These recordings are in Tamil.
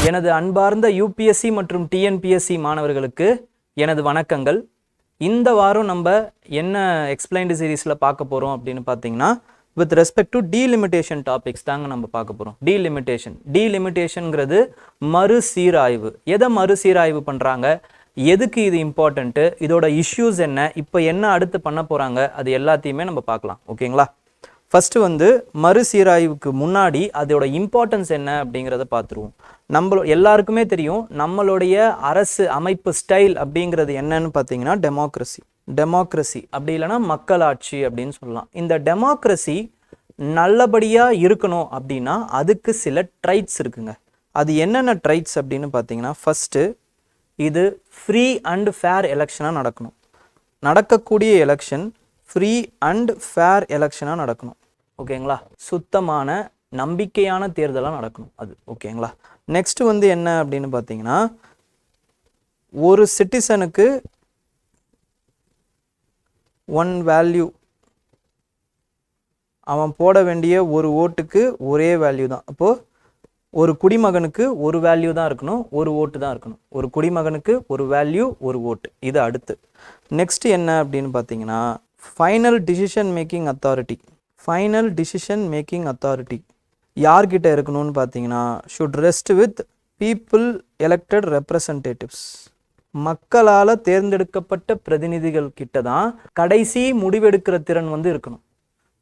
எனது அன்பார்ந்த யூபிஎஸ்சி மற்றும் டிஎன்பிஎஸ்சி மாணவர்களுக்கு எனது வணக்கங்கள். இந்த வாரம் நம்ம என்ன எக்ஸ்பிளைன்டு சீரீஸில் பார்க்க போகிறோம் அப்படின்னு பார்த்தீங்கன்னா, with respect to delimitation topics தாங்க நம்ம பார்க்க போகிறோம். டீலிமிட்டேஷன்ங்கிறது மறுசீராய்வு. எதை மறுசீராய்வு பண்ணுறாங்க, எதுக்கு இது இம்பார்ட்டண்ட்டு, இதோட இஷ்யூஸ் என்ன, இப்போ என்ன அடுத்து பண்ண போகிறாங்க, அது எல்லாத்தையுமே நம்ம பார்க்கலாம். ஓகேங்களா? ஃபஸ்ட்டு மறுசீராய்வுக்கு முன்னாடி அதோட இம்பார்ட்டன்ஸ் என்ன அப்படிங்கிறத பார்த்துருவோம். எல்லாருக்குமே தெரியும், நம்மளுடைய அரசு அமைப்பு ஸ்டைல் அப்படிங்கிறது என்னன்னு பார்த்தீங்கன்னா டெமோக்ரஸி அப்படி இல்லைன்னா மக்களாட்சி அப்படின்னு சொல்லலாம். இந்த டெமோக்ரஸி நல்லபடியாக இருக்கணும் அப்படின்னா அதுக்கு சில ட்ரைட்ஸ் இருக்குங்க. அது என்னென்ன ட்ரைட்ஸ் அப்படின்னு பார்த்தீங்கன்னா, ஃபஸ்ட்டு இது ஃப்ரீ அண்ட் ஃபேர் எலெக்ஷனாக நடக்கணும். நடக்கக்கூடிய எலெக்ஷன் ஃப்ரீ அண்ட் ஃபேர் எலெக்ஷனாக நடக்கணும். ஓகேங்களா? சுத்தமான நம்பிக்கையான தேர்தலாக நடக்கணும் அது. ஓகேங்களா? நெக்ஸ்ட் என்ன அப்படின்னு பார்த்தீங்கன்னா, ஒரு சிட்டிசனுக்கு ஒன் வேல்யூ, அவன் போட வேண்டிய ஒரு ஓட்டுக்கு ஒரே வேல்யூ தான். அப்போது ஒரு குடிமகனுக்கு ஒரு வேல்யூ தான் இருக்கணும், ஒரு ஓட்டு தான் இருக்கணும். ஒரு குடிமகனுக்கு ஒரு வேல்யூ ஒரு ஓட்டு. இது அடுத்து. நெக்ஸ்ட் என்ன அப்படின்னு பார்த்தீங்கன்னா, ஃபைனல் டிசிஷன் மேக்கிங் அத்தாரிட்டி யார்கிட்ட இருக்கணும்னு பார்த்தீங்கன்னா, should rest with people elected representatives. மக்களால் தேர்ந்தெடுக்கப்பட்ட பிரதிநிதிகள் கிட்ட தான் கடைசி முடிவெடுக்கிற திறன் இருக்கணும்.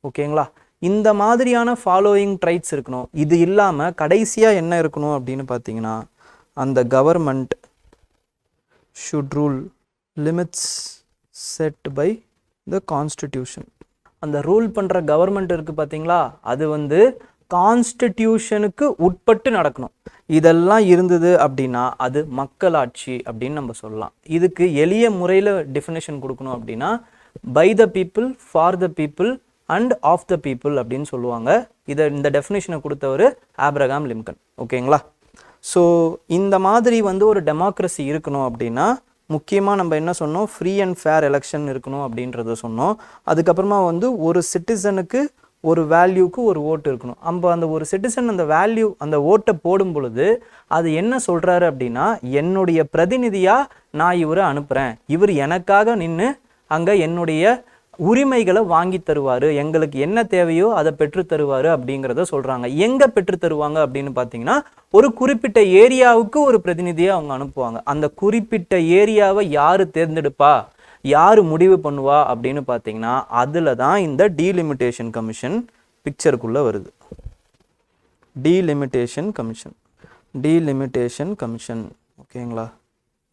ஓகேங்களா? இந்த மாதிரியான ஃபாலோயிங் ட்ரைட்ஸ் இருக்கணும். இது இல்லாமல் கடைசியாக என்ன இருக்கணும் அப்படின்னு பார்த்தீங்கன்னா, அந்த government should rule limits set by the constitution. அந்த ரூல் பண்ணுற கவர்மெண்ட் இருக்குது பார்த்தீங்களா, அது கான்ஸ்டிடியூஷனுக்கு உட்பட்டு நடக்கணும். இதெல்லாம் இருந்தது அப்படின்னா அது மக்களாட்சி அப்படின்னு நம்ம சொல்லலாம். இதுக்கு எளிய முறையில் டெஃபினேஷன் கொடுக்கணும் அப்படின்னா, by the people, for the people and of the people அப்படின்னு சொல்லுவாங்க. இந்த டெஃபினேஷனை கொடுத்தவர் ஆப்ரகாம் லிங்கன். ஓகேங்களா? ஸோ இந்த மாதிரி ஒரு டெமோக்ரஸி இருக்கணும் அப்படின்னா, முக்கியமாக நம்ம என்ன சொன்னோம், ஃப்ரீ அண்ட் ஃபேர் எலெக்ஷன் இருக்கணும் அப்படின்றத சொன்னோம். அதுக்கப்புறமா ஒரு சிட்டிசனுக்கு ஒரு வேல்யூக்கு ஒரு ஓட்டு இருக்கணும். அந்த ஒரு சிட்டிசன் அந்த வேல்யூ அந்த ஓட்டை போடும் பொழுது அது என்ன சொல்கிறாரு அப்படின்னா, என்னுடைய பிரதிநிதியாக நான் இவரை அனுப்புகிறேன், இவர் எனக்காக நின்று அங்கே என்னுடைய உரிமைகளை வாங்கி தருவார், எங்களுக்கு என்ன தேவையோ அதை பெற்று தருவார் அப்படிங்கிறத சொல்கிறாங்க. எங்கே பெற்று தருவாங்க அப்படின்னு பார்த்தீங்கன்னா, ஒரு குறிப்பிட்ட ஏரியாவுக்கு ஒரு பிரதிநிதியை அவங்க அனுப்புவாங்க. அந்த குறிப்பிட்ட ஏரியாவை யார் தேர்ந்தெடுப்பா, யார் முடிவு பண்ணுவா அப்படின்னு பார்த்தீங்கன்னா, அதில் தான் இந்த டீலிமிட்டேஷன் கமிஷன் பிக்சருக்குள்ளே வருது. Delimitation commission. ஓகேங்களா?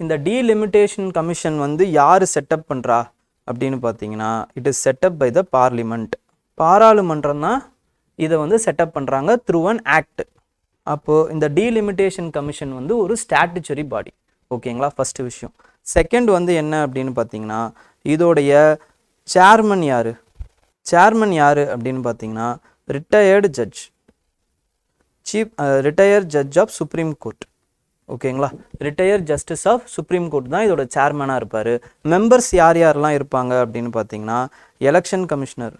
இந்த டீலிமிட்டேஷன் கமிஷன் யார் செட்டப் பண்ணுறா அப்படின்னு பார்த்தீங்கன்னா, it is set up by the parliament. பாராளுமன்றம் தான் இதை செட்டப் பண்ணுறாங்க த்ரூ அன் ஆக்ட். அப்போது இந்த டீலிமிட்டேஷன் கமிஷன் ஒரு ஸ்டாட்டுச்சரி பாடி. ஓகேங்களா? ஃபஸ்ட்டு விஷயம். செகண்ட் என்ன அப்படின்னு பார்த்தீங்கன்னா, இதோடைய சேர்மன் யார் அப்படின்னு பார்த்தீங்கன்னா, retired judge of supreme court. ஓகேங்களா? Retire justice of supreme court தான் இதோட சேர்மனாக இருப்பார். மெம்பர்ஸ் யாரெல்லாம் இருப்பாங்க அப்படின்னு பார்த்தீங்கன்னா, எலெக்ஷன் கமிஷனர்,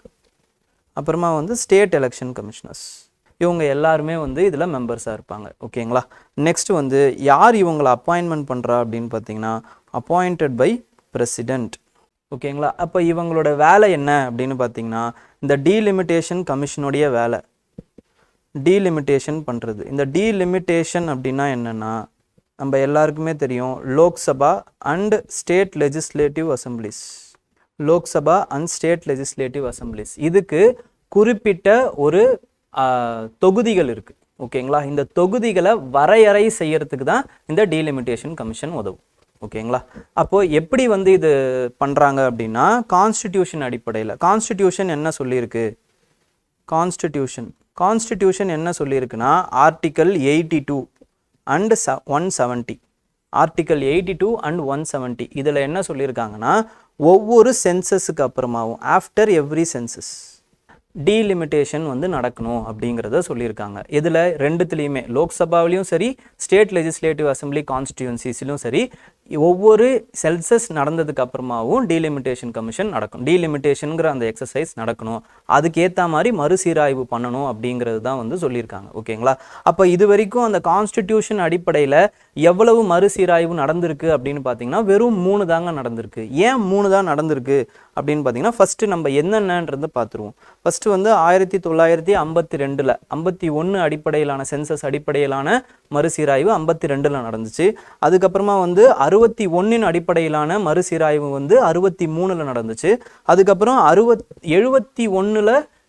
அப்புறமா ஸ்டேட் எலெக்ஷன் கமிஷனர்ஸ், இவங்க எல்லாருமே இதில் மெம்பர்ஸாக இருப்பாங்க. ஓகேங்களா? நெக்ஸ்ட் யார் இவங்களை அப்பாயின்மெண்ட் பண்ணுறா அப்படின்னு பார்த்தீங்கன்னா, அப்பாயிண்டட் பை பிரசிடெண்ட். ஓகேங்களா? அப்போ இவங்களோட வேலை என்ன அப்படின்னு பார்த்தீங்கன்னா, இந்த டீலிமிட்டேஷன் கமிஷனுடைய வேலை டீலிமிட்டேஷன் பண்ணுறது. இந்த டீலிமிட்டேஷன் அப்படின்னா என்னென்னா, நம்ம எல்லாருக்குமே தெரியும், Lok Sabha and state legislative assemblies. இதுக்கு குறிப்பிட்ட ஒரு தொகுதிகள் இருக்குது. ஓகேங்களா? இந்த தொகுதிகளை வரையறை செய்யறதுக்கு தான் இந்த டீலிமிட்டேஷன் கமிஷன் உதவும். ஓகேங்களா? அப்போது எப்படி இது பண்ணுறாங்க அப்படின்னா, கான்ஸ்டிடியூஷன் அடிப்படையில். கான்ஸ்டிடியூஷன் என்ன சொல்லியிருக்கு, கான்ஸ்டிடியூஷன் என்ன சொல்லியிருக்குன்னா, ஆர்டிக்கல் 82 அண்ட் 170. ஆர்டிக்கல் 82 அண்ட் 170 இதில் என்ன சொல்லியிருக்காங்கன்னா, ஒவ்வொரு சென்சஸுக்கு அப்புறமாவும், ஆஃப்டர் எவ்ரி சென்சஸ், டீலிமிட்டேஷன் நடக்கணும் அப்படிங்கிறத சொல்லியிருக்காங்க. இதில் ரெண்டுத்துலேயுமே, லோக்சபாவிலையும் சரி, ஸ்டேட் லெஜிஸ்லேட்டிவ் அசம்பிளி கான்ஸ்டியூன்சிஸ்லையும் சரி, ஒவ்வொரு சென்சஸ் நடந்ததுக்கு அப்புறமாவும் டீலிமிட்டேஷன் கமிஷன் நடக்கும். டீலிமிட்டேஷனுங்கிற அந்த எக்ஸசைஸ் நடக்கணும், அதுக்கேற்ற மாதிரி மறுசீராய்வு பண்ணணும் அப்படிங்கிறது தான் வந்து சொல்லியிருக்காங்க. ஓகேங்களா? அப்போ இது வரைக்கும் அந்த கான்ஸ்டிடியூஷன் அடிப்படையில் எவ்வளவு மறுசீராய்வு நடந்திருக்கு அப்படின்னு பார்த்தீங்கன்னா வெறும் 3 தாங்க நடந்திருக்கு. ஏன் 3 தான் நடந்திருக்கு அப்படின்னு பார்த்தீங்கன்னா ஃபஸ்ட்டு நம்ம என்னென்னன்றதை பார்த்துருவோம். ஃபஸ்ட்டு வந்து 1952 51 அடிப்படையிலான சென்சஸ் அடிப்படையிலான மறுசீராய்வு 52 நடந்துச்சு. அதுக்கப்புறமா வந்து 61 அடிப்படையிலான மறுசீராய்வு வந்து 63 நடந்துச்சு. அதுக்கப்புறம்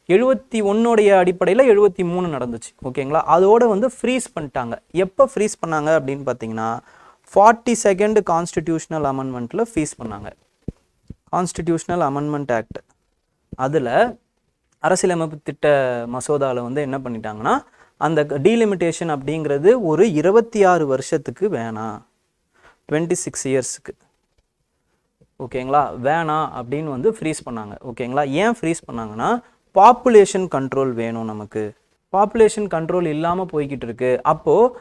71 அடிப்படையில் 73 நடந்துச்சு. ஓகேங்களா? அதோட வந்து ஃப்ரீஸ் பண்ணிட்டாங்க. எப்போ ஃப்ரீஸ் பண்ணாங்க அப்படின்னு பார்த்தீங்கன்னா 42nd கான்ஸ்டிடியூஷனல் அமெண்ட்மெண்ட்டில் ஃப்ரீஸ் பண்ணாங்க. கான்ஸ்டிடியூஷனல் அமெண்ட்மெண்ட் ஆக்ட் அதில் அரசியலமைப்பு திட்ட மசோதாவில் வந்து என்ன பண்ணிட்டாங்கன்னா அந்த டீலிமிட்டேஷன் அப்படிங்கிறது ஒரு 26 வருஷத்துக்கு வேணாம், 26 இயர்ஸுக்கு. ஓகேங்களா? வேணாம் அப்படின்னு வந்து ஃப்ரீஸ் பண்ணாங்க. ஓகேங்களா? ஏன் ஃப்ரீஸ் பண்ணாங்கன்னா பாப்புலேஷன் கண்ட்ரோல் வேணும், நமக்கு பாப்புலேஷன் கண்ட்ரோல் இல்லாமல் போய்கிட்டு இருக்கு. அப்போது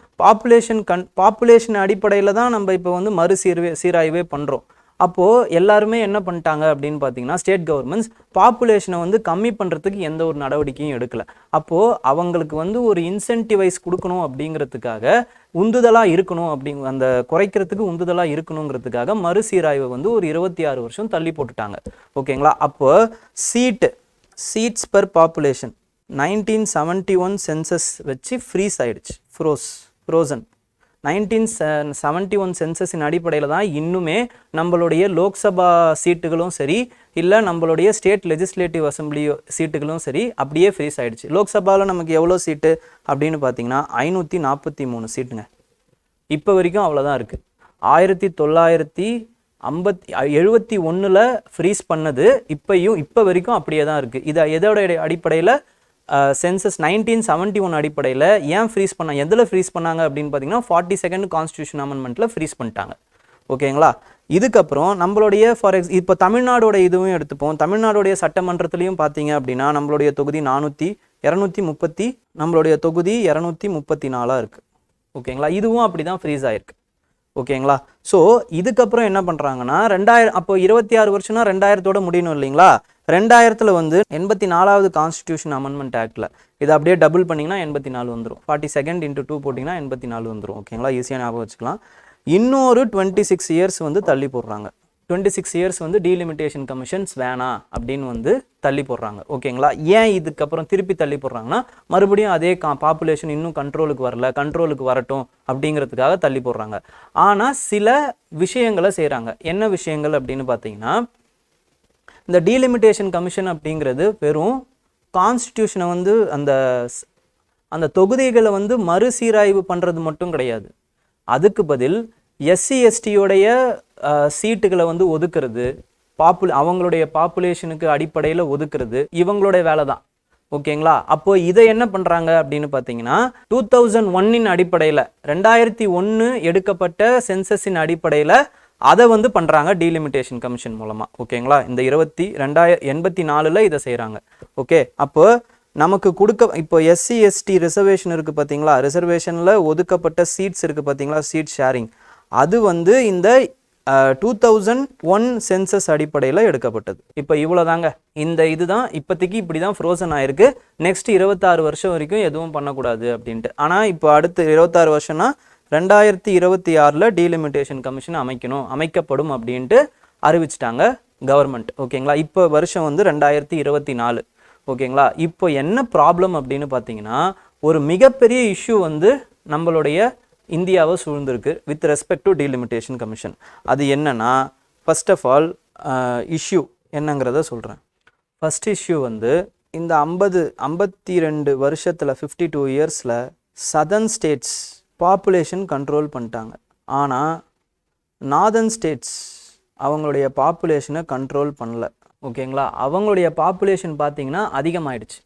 பாப்புலேஷன் அடிப்படையில் தான் நம்ம இப்போ வந்து சீராய்வே பண்ணுறோம். அப்போது எல்லாருமே என்ன பண்ணிட்டாங்க அப்படின்னு பார்த்தீங்கன்னா ஸ்டேட் கவர்மெண்ட்ஸ் பாப்புலேஷனை வந்து கம்மி பண்ணுறதுக்கு எந்த ஒரு நடவடிக்கையும் எடுக்கலை. அப்போது அவங்களுக்கு வந்து ஒரு இன்சென்டிவைஸ் கொடுக்கணும் அப்படிங்கிறதுக்காக உந்துதலாக இருக்கணும் அந்த குறைக்கிறதுக்கு உந்துதலாக இருக்கணுங்கிறதுக்காக மறுசீராய்வை வந்து ஒரு 26 வருஷம் தள்ளி போட்டுட்டாங்க. ஓகேங்களா? அப்போ சீட்ஸ் பர் பாப்புலேஷன் 1971 சென்சஸ் வச்சு ஃப்ரீஸ் ஆயிடுச்சு, ஃப்ரோசன். 1971 சென்சஸின் அடிப்படையில் தான் இன்னுமே நம்மளுடைய லோக்சபா சீட்டுகளும் சரி இல்லை நம்மளுடைய ஸ்டேட் லெஜிஸ்லேட்டிவ் அசம்பிளி சீட்டுகளும் சரி அப்படியே ஃப்ரீஸ் ஆகிடுச்சு. லோக்சபாவில் நமக்கு எவ்வளோ சீட்டு அப்படின்னு பார்த்தீங்கன்னா 543 சீட்டுங்க. இப்போ வரைக்கும் அவ்வளோதான் இருக்குது. 1971 ஃப்ரீஸ் பண்ணது இப்போ வரைக்கும் அப்படியே தான் இருக்குது. இது எதோட அடிப்படையில் சென்சஸ் 1971 அடிப்படையில் ஏன் ஃப்ரீஸ் பண்ணாங்க, எதில் ஃப்ரீஸ் பண்ணாங்க அப்படின்னு பார்த்தீங்கன்னா 42nd கான்ஸ்டியூஷன் அமெண்ட்மெண்ட்டில் ஃப்ரீஸ் பண்ணிட்டாங்க. ஓகேங்களா? இதுக்கப்புறம் நம்மளுடைய இப்போ தமிழ்நாடோட இதுவும் எடுத்துப்போம். தமிழ்நாடுடைய சட்டமன்றத்துலையும் பார்த்தீங்க அப்படின்னா நம்மளுடைய தொகுதி 230 நம்மளுடைய தொகுதி 234 இருக்குது. ஓகேங்களா? இதுவும் அப்படி தான் ஃப்ரீஸ் ஆயிருக்கு. ஓகேங்களா? ஸோ இதுக்கப்புறம் என்ன பண்ணுறாங்கன்னா 2000 அப்போ 26 வருஷம்னா 2000தோட முடியணும் இல்லைங்களா? 2000 வந்து 84வது கான்ஸ்டியூஷன் அமெண்ட்மெண்ட் ஆக்டில் இதை அப்படியே டபுள் பண்ணிங்கன்னா 84 வந்துடும். 42 × 2 போட்டிங்கன்னா 84 வந்துடும். ஓகேங்களா? ஈஸியாக ஞாபகம் வச்சுக்கலாம். இன்னொரு 26 இயர்ஸ் வந்து தள்ளி போடுறாங்க. 26 இயர்ஸ் வந்து டீலிமிட்டேஷன் கமிஷன்ஸ் வேணாம் அப்படின்னு வந்து தள்ளி போடுறாங்க. ஓகேங்களா? ஏன் இதுக்கப்புறம் திருப்பி தள்ளி போடுறாங்கன்னா மறுபடியும் அதே பாப்புலேஷன் இன்னும் கண்ட்ரோலுக்கு வரட்டும் அப்படிங்கிறதுக்காக தள்ளி போடுறாங்க. ஆனால் சில விஷயங்களை செய்கிறாங்க. என்ன விஷயங்கள் அப்படின்னு பார்த்தீங்கன்னா இந்த டீலிமிட்டேஷன் கமிஷன் அப்படிங்கிறது வெறும் கான்ஸ்டிடியூஷனை வந்து அந்த தொகுதிகளை வந்து மறுசீராய்வு பண்ணுறது மட்டும் கிடையாது. அதுக்கு பதில் எஸ்சி எஸ்டியோடைய சீட்டுகளை வந்து ஒதுக்குறது, அவங்களுடைய பாப்புலேஷனுக்கு அடிப்படையில் ஒதுக்குறது இவங்களுடைய வேலை தான். ஓகேங்களா? அப்போ இதை என்ன பண்ணுறாங்க அப்படின்னு பார்த்தீங்கன்னா 2001 அடிப்படையில் 2001 எடுக்கப்பட்ட சென்சஸின் அடிப்படையில் அதை வந்து பண்ணுறாங்க டீலிமிட்டேஷன் கமிஷன் மூலமாக. ஓகேங்களா? இந்த 1984 இதை செய்கிறாங்க. ஓகே, அப்போ நமக்கு இப்போ எஸ்சி எஸ்டி ரிசர்வேஷன் இருக்குது பார்த்தீங்களா? ரிசர்வேஷனில் ஒதுக்கப்பட்ட சீட்ஸ் இருக்குது பார்த்தீங்களா? சீட் ஷேரிங் அது வந்து இந்த 2001 சென்சஸ் அடிப்படையில் எடுக்கப்பட்டது. இப்போ இவ்வளோதாங்க. இதுதான் இப்போதைக்கு இப்படி தான் ஃப்ரோசன் ஆயிருக்கு. நெக்ஸ்ட் 26 வருஷம் வரைக்கும் எதுவும் பண்ணக்கூடாது அப்படின்ட்டு. ஆனால் இப்போ அடுத்து 26 வருஷம்னா 2026 டீலிமிட்டேஷன் கமிஷன் அமைக்கப்படும் அப்படின்ட்டு அறிவிச்சிட்டாங்க கவர்மெண்ட். ஓகேங்களா? இப்போ வருஷம் வந்து 2024. ஓகேங்களா? இப்போ என்ன ப்ராப்ளம் அப்படின்னு பார்த்தீங்கன்னா ஒரு மிகப்பெரிய இஷ்யூ வந்து நம்மளுடைய இந்தியாவை சூழ்ந்திருக்கு with respect to delimitation commission. அது என்னன்னா ஃபர்ஸ்ட் ஆஃப் ஆல் இஷ்யூ என்னங்கிறத சொல்கிறேன். ஃபர்ஸ்ட் இஷ்யூ வந்து இந்த 52 வருஷத்தில் 52 இயர்ஸில் சதர்ன் ஸ்டேட்ஸ் பாப்புலேஷன் கண்ட்ரோல் பண்ணிட்டாங்க. ஆனால் நார்தர்ன் ஸ்டேட்ஸ் அவங்களுடைய பாப்புலேஷனை கண்ட்ரோல் பண்ணல. ஓகேங்களா? அவங்களுடைய பாப்புலேஷன் பார்த்தீங்கன்னா அதிகமாயிடுச்சு.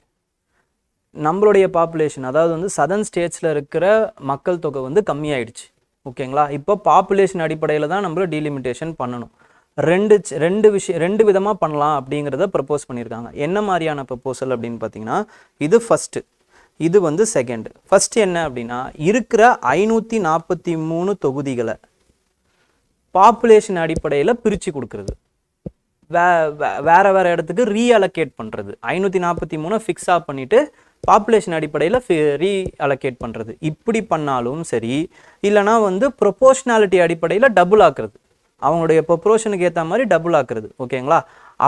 நம்மளுடைய பாப்புலேஷன் அதாவது வந்து சதர்ன் ஸ்டேட்ஸில் இருக்கிற மக்கள் தொகை வந்து கம்மியாயிடுச்சு. ஓகேங்களா? இப்போ பாப்புலேஷன் அடிப்படையில் தான் நம்ம டீலிமிட்டேஷன் பண்ணணும். ரெண்டு விதமாக பண்ணலாம் அப்படிங்கிறத ப்ரப்போஸ் பண்ணியிருக்காங்க. என்ன மாதிரியான ப்ரப்போசல் அப்படின்னு பார்த்தீங்கன்னா இது ஃபஸ்ட்டு, இது வந்து செகண்ட். ஃபர்ஸ்ட் என்ன அப்படின்னா இருக்கிற 543 தொகுதிகளை பாப்புலேஷன் அடிப்படையில் பிரித்து கொடுக்குறது, வேற வேற இடத்துக்கு ரீஅலோகேட் பண்ணுறது. 543 ஃபிக்ஸாக பண்ணிவிட்டு பாப்புலேஷன் அடிப்படையில் ரீஅலோகேட் பண்ணுறது. இப்படி பண்ணாலும் சரி, இல்லைனா வந்து ப்ரொபோர்ஷனாலிட்டி அடிப்படையில் டபுள் ஆக்குறது, அவங்களுடைய ப்ரொபோர்ஷனுக்கு ஏற்ற மாதிரி டபுள் ஆக்குறது. ஓகேங்களா?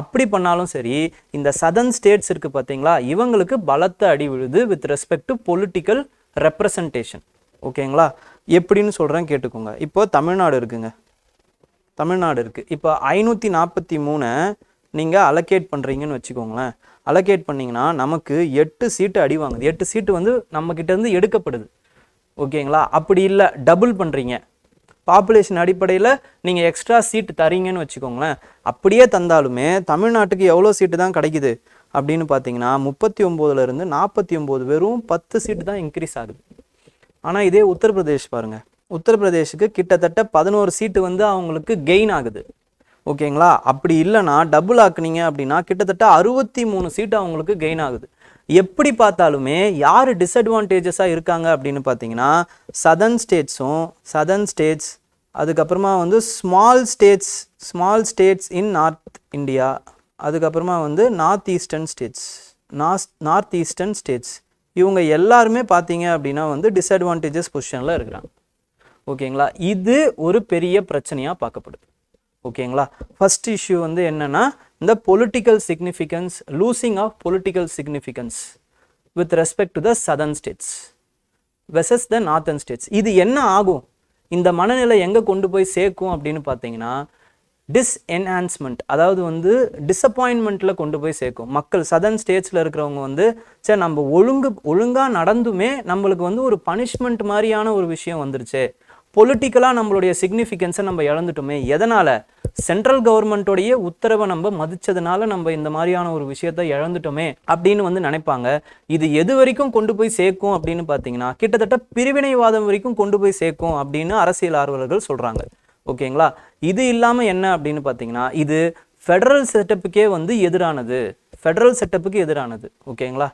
அப்படி பண்ணாலும் சரி, இந்த சதர்ன் ஸ்டேட்ஸ் இருக்குது பார்த்தீங்களா, இவங்களுக்கு பலத்த அடி விழுது with respect to political representation. ஓகேங்களா? எப்படின்னு சொல்கிறேன் கேட்டுக்கோங்க. இப்போ தமிழ்நாடு இருக்குங்க, தமிழ்நாடு இருக்குது. இப்போ 543 நீங்கள் அலோகேட் பண்ணுறீங்கன்னு வச்சுக்கோங்களேன். அலோகேட் பண்ணிங்கன்னா நமக்கு 8 சீட்டு அடி வாங்குது. 8 சீட்டு வந்து நம்மக்கிட்டேருந்து எடுக்கப்படுது. ஓகேங்களா? அப்படி இல்லை, டபுள் பண்ணுறீங்க, பாப்புலேஷன் அடிப்படையில் நீங்கள் எக்ஸ்ட்ரா சீட்டு தரீங்கன்னு வச்சுக்கோங்களேன். அப்படியே தந்தாலுமே தமிழ்நாட்டுக்கு எவ்வளோ சீட்டு தான் கிடைக்குது அப்படின்னு பார்த்தீங்கன்னா 39லேருந்து 49, வெறும் 10 சீட்டு தான் இன்க்ரீஸ் ஆகுது. ஆனால் இதே உத்தரப்பிரதேஷ் பாருங்கள், உத்தரப்பிரதேஷுக்கு கிட்டத்தட்ட 11 சீட்டு வந்து அவங்களுக்கு கெயின் ஆகுது. ஓகேங்களா? அப்படி இல்லைனா டபுள் ஆக்குனீங்க அப்படின்னா கிட்டத்தட்ட 63 சீட்டு அவங்களுக்கு கெயின் ஆகுது. எப்படி பார்த்தாலுமே யார் டிஸ்அட்வான்டேஜஸாக இருக்காங்க அப்படின்னு பார்த்தீங்கன்னா சதர்ன் ஸ்டேட்ஸ், அதுக்கப்புறமா வந்து small states in north India, அதுக்கப்புறமா வந்து நார்த் ஈஸ்டர்ன் ஸ்டேட்ஸ், இவங்க எல்லாருமே பார்த்தீங்க அப்படின்னா வந்து டிஸ்அட்வான்டேஜஸ் பொசிஷனில் இருக்கிறாங்க. ஓகேங்களா? இது ஒரு பெரிய பிரச்சனையாக பார்க்கப்படுது. ஓகேங்களா? ஃபர்ஸ்ட் இஷ்யூ வந்து என்னன்னா இந்த political significance, losing of political significance with respect to the southern states versus the northern states. இது என்ன ஆகும், இந்த மனநிலை எங்கே கொண்டு போய் சேர்க்கும் அப்படின்னு பார்த்தீங்கன்னா டிஸ்என்ஹான்ஸ்மெண்ட், அதாவது வந்து டிசப்பாயின்மெண்ட்டில் கொண்டு போய் சேர்க்கும். மக்கள் சதர்ன் ஸ்டேட்ஸில் இருக்கிறவங்க வந்து சரி நம்ம ஒழுங்காக நடந்துமே நம்மளுக்கு வந்து ஒரு பனிஷ்மெண்ட் மாதிரியான ஒரு விஷயம் வந்துருச்சு, பொலிட்டிக்கலாக நம்மளுடைய சிக்னிஃபிகன்ஸை நம்ம இழந்துட்டோமே, எதனால் சென்ட்ரல் கவர்மெண்ட்டோடைய உத்தரவை நம்ம மதிச்சதுனால நம்ம இந்த மாதிரியான ஒரு விஷயத்தை இழந்துட்டோமே அப்படின்னு வந்து நினைப்பாங்க. இது எது வரைக்கும் கொண்டு போய் சேர்க்கும் அப்படின்னு பார்த்தீங்கன்னா கிட்டத்தட்ட பிரிவினைவாதம் வரைக்கும் கொண்டு போய் சேர்க்கும் அப்படின்னு அரசியல் ஆர்வலர்கள் சொல்கிறாங்க. ஓகேங்களா? இது இல்லாமல் என்ன அப்படின்னு பார்த்தீங்கன்னா இது ஃபெடரல் செட்டப்புக்கே வந்து எதிரானது. ஓகேங்களா?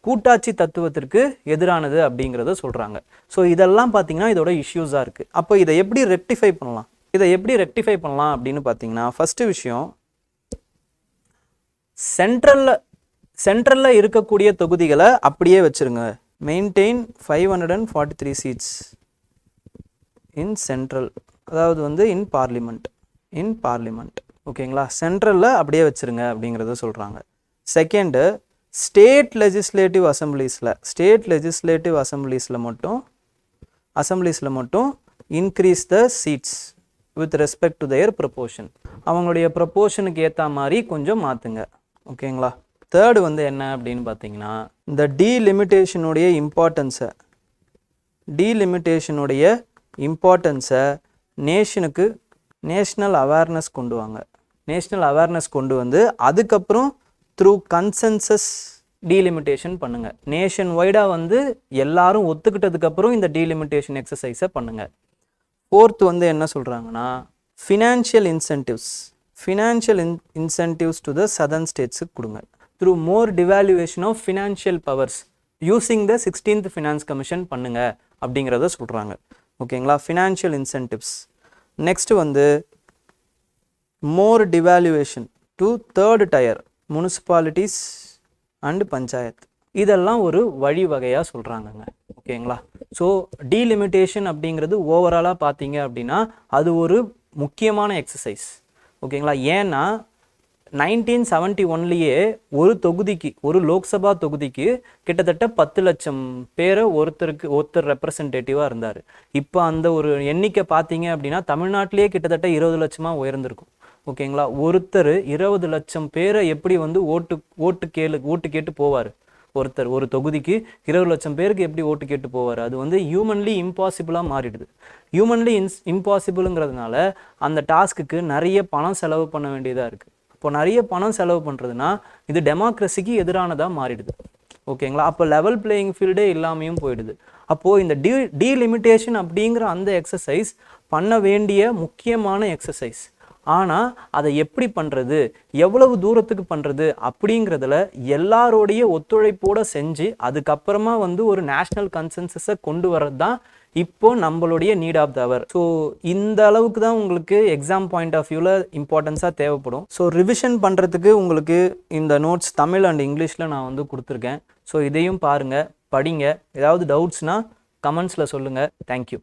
கூட்டாட்சி தத்துவத்திற்கு எதிரானது அப்படிங்கிறத சொல்கிறாங்க. ஸோ இதெல்லாம் பார்த்தீங்கன்னா இதோட இஷ்யூஸாக இருக்குது. அப்போ இதை எப்படி ரெக்டிஃபை பண்ணலாம் அப்படின்னு பார்த்தீங்கன்னா ஃபஸ்ட்டு விஷயம், சென்ட்ரலில் இருக்கக்கூடிய தொகுதிகளை அப்படியே வச்சுருங்க. மெயின்டைன் 543 சீட்ஸ் இன் சென்ட்ரல், அதாவது வந்து இன் பார்லிமெண்ட். ஓகேங்களா? சென்ட்ரலில் அப்படியே வச்சுருங்க அப்படிங்கிறத சொல்கிறாங்க. செகண்டு, ஸ்டேட் லெஜிஸ்லேட்டிவ் அசம்பிளிஸில் மட்டும் increase the seats with respect to their proportion, அவங்களுடைய ப்ரொபோர்ஷனுக்கு ஏற்ற மாதிரி கொஞ்சம் மாற்றுங்க. ஓகேங்களா? தேர்டு வந்து என்ன அப்படின்னு பார்த்தீங்கன்னா இந்த டீலிமிட்டேஷனுடைய இம்பார்ட்டன்ஸை நேஷ்னல் அவேர்னஸ் கொண்டு வந்து அதுக்கப்புறம் த்ரூ கன்சென்சஸ் டீலிமிட்டேஷன் பண்ணுங்க. நேஷன் வைடாக வந்து எல்லாரும் ஒத்துக்கிட்டதுக்கப்புறம் இந்த டீலிமிட்டேஷன் எக்ஸசைஸை பண்ணுங்க. ஃபோர்த் வந்து என்ன சொல்கிறாங்கன்னா financial incentives to the southern ஸ்டேட்ஸுக்கு கொடுங்க. Through more devaluation of financial powers using the 16th finance commission பண்ணுங்க அப்படிங்கிறத சொல்கிறாங்க. ஓகேங்களா? Financial incentives. நெக்ஸ்ட் வந்து more devaluation to third tier municipalities and panchayat, இதெல்லாம் ஒரு வழிவகையாக சொல்கிறாங்கங்க. ஓகேங்களா? ஸோ டீலிமிட்டேஷன் அப்படிங்கிறது ஓவராலாக பார்த்தீங்க அப்படின்னா அது ஒரு முக்கியமான எக்ஸசைஸ். ஓகேங்களா? ஏன்னா 1971 ஒரு லோக்சபா தொகுதிக்கு கிட்டத்தட்ட 10 லட்சம் பேரை ஒருத்தர் ரெப்ரசன்டேட்டிவாக இருந்தார். இப்போ அந்த ஒரு எண்ணிக்கை பார்த்தீங்க அப்படின்னா தமிழ்நாட்டிலேயே கிட்டத்தட்ட 20 லட்சமாக உயர்ந்திருக்கும். ஓகேங்களா? ஒருத்தர் 20 லட்சம் பேரை எப்படி வந்து ஓட்டு கேட்டு போவார்? ஒரு தொகுதிக்கு 20 லட்சம் பேருக்கு எப்படி ஓட்டு கேட்டு போவார்? அது வந்து ஹியூமன்லி இம்பாசிபிளாக மாறிடுது. ஹியூமன்லி இம்பாசிபிளுங்கிறதுனால அந்த டாஸ்க்குக்கு நிறைய பணம் செலவு பண்ண வேண்டியதாக இருக்குது. இப்போ நிறைய பணம் செலவு பண்ணுறதுனா இது டெமோக்ரஸிக்கு எதிரானதாக மாறிடுது. ஓகேங்களா? அப்போ லெவல் பிளேயிங் ஃபீல்டே இல்லாமையும் போயிடுது. அப்போது இந்த டீலிமிட்டேஷன் அப்படிங்கிற அந்த எக்ஸசைஸ் பண்ண வேண்டிய முக்கியமான எக்ஸசைஸ். ஆனால் அதை எப்படி பண்ணுறது, எவ்வளவு தூரத்துக்கு பண்ணுறது அப்படிங்கிறதுல எல்லாரோடைய ஒத்துழைப்போடு செஞ்சு அதுக்கப்புறமா வந்து ஒரு நேஷ்னல் கன்சென்சஸை கொண்டு வர்றது தான் இப்போ நம்மளுடைய need of the hour. So இந்த அளவுக்கு தான் உங்களுக்கு எக்ஸாம் பாயிண்ட் ஆஃப் வியூவில் இம்பார்ட்டன்ஸாக தேவைப்படும். ஸோ ரிவிஷன் பண்ணுறதுக்கு உங்களுக்கு இந்த நோட்ஸ் தமிழ் அண்ட் இங்கிலீஷில் நான் வந்து கொடுத்துருக்கேன். ஸோ இதையும் பாருங்கள், படிங்க. ஏதாவது டவுட்ஸ்னால் கமெண்ட்ஸில் சொல்லுங்கள். தேங்க்யூ.